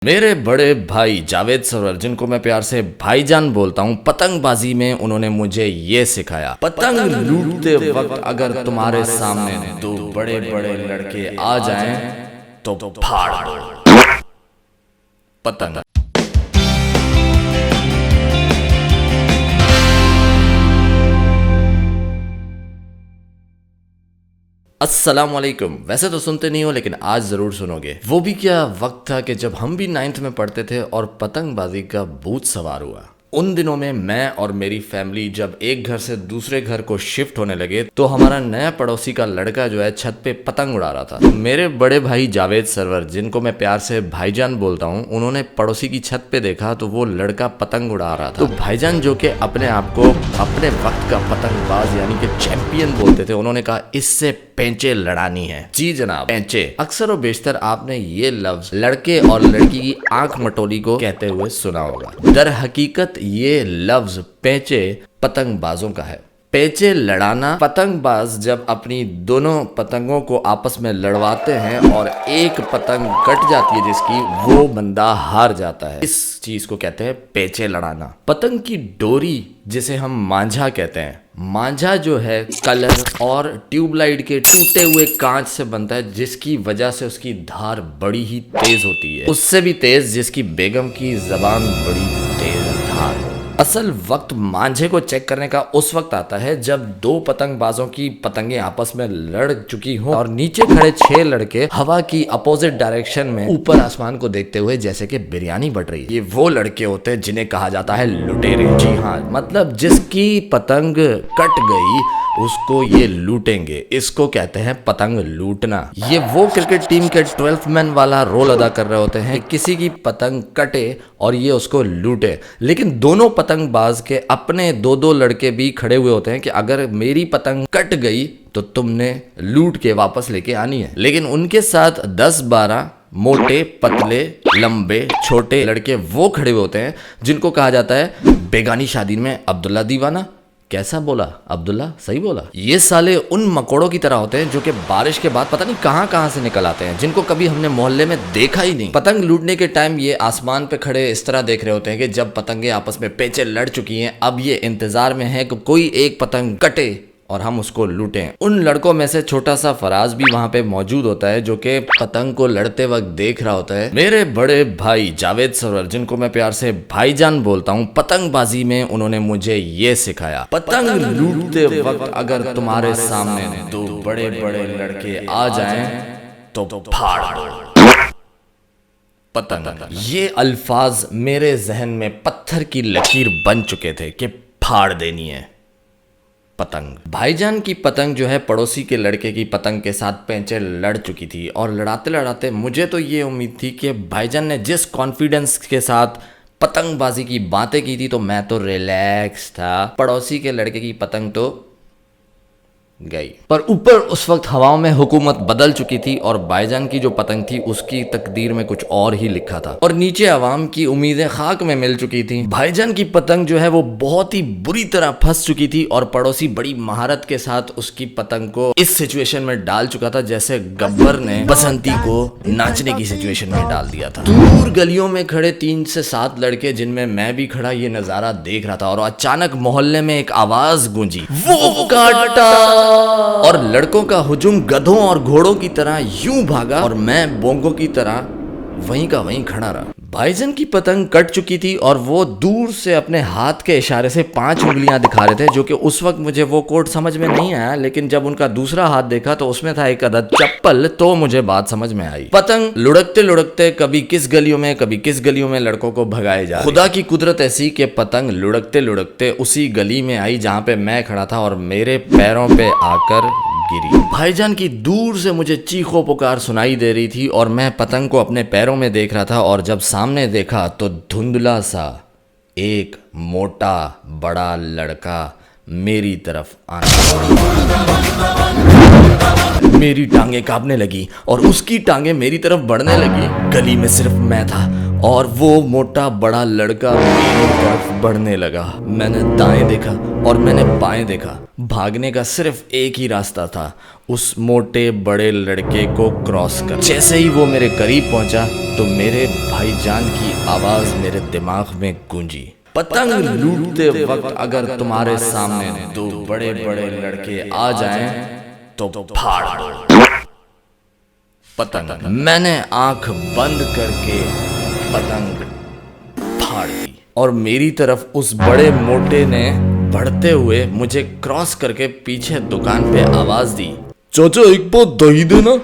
मेरे बड़े भाई जावेद सरवर, जिनको मैं प्यार से भाईजान बोलता हूँ, पतंगबाजी में उन्होंने मुझे ये सिखाया। पतंग लूटते वक्त अगर तुम्हारे सामने दो बड़े बड़े लड़के आ जाएं तो फाड़ दो पतंग। अस्सलाम वालेकुम। वैसे तो सुनते नहीं हो, लेकिन आज जरूर सुनोगे। वो भी क्या वक्त था कि जब हम भी 9th में पढ़ते थे और पतंगबाजी का भूत सवार हुआ। उन दिनों में मैं और मेरी फैमिली जब एक घर से दूसरे घर को शिफ्ट होने लगे तो हमारा नया पड़ोसी का लड़का जो है छत पे पतंग उड़ा रहा था। तो मेरे बड़े भाई जावेद सरवर, जिनको मैं प्यार से भाईजान बोलता हूँ, उन्होंने पड़ोसी की छत पे देखा तो वो लड़का पतंग उड़ा रहा था। तो भाईजान, जो कि अपने आप को अपने वक्त का पतंगबाज यानी कि चैंपियन बोलते थे, उन्होंने कहा इससे पेंचे लड़ानी है। जी जनाब, पेंचे। अक्सर और बेशतर आपने ये लफ्ज लड़के और लड़की की आंख मटोली को कहते हुए सुना होगा। दर हकीकत ये लफ्ज पेंचे पतंगबाजों का है। पेंचे लड़ाना, पतंगबाज जब अपनी दोनों पतंगों को आपस में लड़वाते हैं और एक पतंग कट जाती है जिसकी, वो बंदा हार जाता है। इस चीज को कहते हैं पेंचे लड़ाना। पतंग की डोरी, जिसे हम मांझा कहते हैं, मांझा जो है कलर और ट्यूबलाइट के टूटे हुए कांच से बनता है, जिसकी वजह से उसकी धार बड़ी ही तेज होती है, उससे भी तेज जिसकी बेगम की जबान बड़ी तेज धार। असल वक्त मांझे को चेक करने का उस वक्त आता है जब दो पतंगबाजों की पतंगे आपस में लड़ चुकी हों और नीचे खड़े 6 लड़के हवा की अपोजिट डायरेक्शन में ऊपर आसमान को देखते हुए जैसे कि बिरयानी बट रही है। ये वो लड़के होते हैं जिन्हें कहा जाता है लुटेरे। जी हाँ, मतलब जिसकी पतंग कट गई उसको ये लूटेंगे। इसको कहते हैं पतंग लूटना। ये वो क्रिकेट टीम के 12th मैन वाला रोल अदा कर रहे होते हैं, किसी की पतंग कटे और ये उसको लूटे। लेकिन दोनों पतंगबाज के अपने 2-2 लड़के भी खड़े हुए होते हैं कि अगर मेरी पतंग कट गई तो तुमने लूट के वापस लेके आनी है। लेकिन उनके साथ 10-12 मोटे, पतले, लंबे, छोटे लड़के वो खड़े हुए होते हैं जिनको कहा जाता है बेगानी शादी में अब्दुल्ला दीवाना। कैसा बोला? अब्दुल्ला सही बोला। ये साले उन मकोड़ों की तरह होते हैं जो कि बारिश के बाद पता नहीं कहां से निकल आते हैं, जिनको कभी हमने मोहल्ले में देखा ही नहीं। पतंग लूटने के टाइम ये आसमान पे खड़े इस तरह देख रहे होते हैं कि जब पतंगे आपस में पेंचे लड़ चुकी हैं, अब ये इंतजार में है कि कोई एक पतंग कटे और हम उसको लूटें। उन लड़कों में से छोटा सा फराज भी वहां पे मौजूद होता है, जो कि पतंग को लड़ते वक्त देख रहा होता है। मेरे बड़े भाई जावेद सरवर, जिनको मैं प्यार से भाईजान बोलता हूँ, पतंगबाजी में उन्होंने मुझे ये सिखाया। पतंग लूटते वक्त अगर तुम्हारे सामने दो बड़े बड़े लड़के आ जाएं तो फाड़ दो पतंग। ये अल्फाज मेरे जहन में पत्थर की लकीर बन चुके थे कि फाड़ देनी है पतंग। भाईजान की पतंग जो है पड़ोसी के लड़के की पतंग के साथ पेंचे लड़ चुकी थी और लड़ाते लड़ाते मुझे तो ये उम्मीद थी कि भाईजान ने जिस कॉन्फिडेंस के साथ पतंगबाजी की बातें की थी तो मैं तो रिलैक्स था। पड़ोसी के लड़के की पतंग तो गई, पर ऊपर उस वक्त हवाओं में हुकूमत बदल चुकी थी और भाईजान की जो पतंग थी उसकी तकदीर में कुछ और ही लिखा था और नीचे अवाम की उम्मीदें खाक में मिल चुकी थी। भाईजान की पतंग जो है वो बहुत ही बुरी तरह फंस चुकी थी और पड़ोसी बड़ी महारत के साथ उसकी पतंग को इस सिचुएशन में डाल चुका था जैसे गब्बर ने बसंती को नाचने की सिचुएशन में डाल दिया था। दूर गलियों में खड़े 3 से 7 लड़के, जिनमें मैं भी खड़ा, ये नजारा देख रहा था और अचानक मोहल्ले में एक आवाज गूंजी, वो काटा। और लड़कों का हुजूम गधों और घोड़ों की तरह यूं भागा और मैं बोंगों की तरह वहीं का वहीं खड़ा रहा। भाईजान की पतंग कट चुकी थी और वो दूर से अपने हाथ के इशारे से 5 उंगलियां दिखा रहे थे, जो कि उस वक्त मुझे वो कोड समझ में नहीं आया। लेकिन जब उनका दूसरा हाथ देखा तो उसमें था एक अदद चप्पल, तो मुझे बात समझ में आई। पतंग लुढ़कते लुढ़कते कभी किस गलियों में कभी किस गलियों में लड़कों को भगाए जा। खुदा की कुदरत ऐसी कि पतंग लुढ़कते लुढ़कते उसी गली में आई जहां पे मैं खड़ा था और मेरे पैरों पे आकर गिरी। भाईजान की दूर से मुझे चीखों पुकार सुनाई दे रही थी और मैं पतंग को अपने पैरों में देख रहा था और जब सामने देखा तो धुंधला सा एक मोटा बड़ा लड़का मेरी तरफ आने, मेरी टांगे कांपने लगी और उसकी टांगे मेरी तरफ बढ़ने लगी। गली में सिर्फ मैं था और वो मोटा बड़ा लड़का मेरी तरफ बढ़ने लगा। मैंने दाएं देखा और मैंने बाएं देखा। भागने का सिर्फ एक ही रास्ता था, उस मोटे बड़े लड़के को क्रॉस कर। जैसे ही वो मेरे करीब पहुंचा तो मेरे भाईजान की आवाज मेरे दिमाग में गूंजी, पतंग लूटते वक्त अगर तुम्हारे सामने दो बड़े बड़े लड़के आ जाएं तो फाड़ दो पतंग। मैंने आंख बंद करके पतंग फाड़ दी और मेरी तरफ उस बड़े मोटे ने बढ़ते हुए मुझे क्रॉस करके पीछे दुकान पे आवाज दी, चाचा एक पाव दही देना।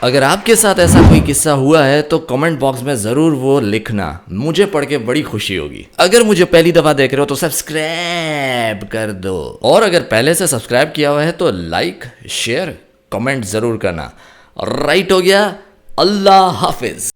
अगर आपके साथ ऐसा कोई किस्सा हुआ है तो कमेंट बॉक्स में जरूर वो लिखना, मुझे पढ़ के बड़ी खुशी होगी। अगर मुझे पहली दफा देख रहे हो तो सब्सक्राइब कर दो, और अगर पहले से सब्सक्राइब किया हुआ है तो लाइक शेयर कमेंट जरूर करना। राइट हो गया, अल्लाह हाफिज।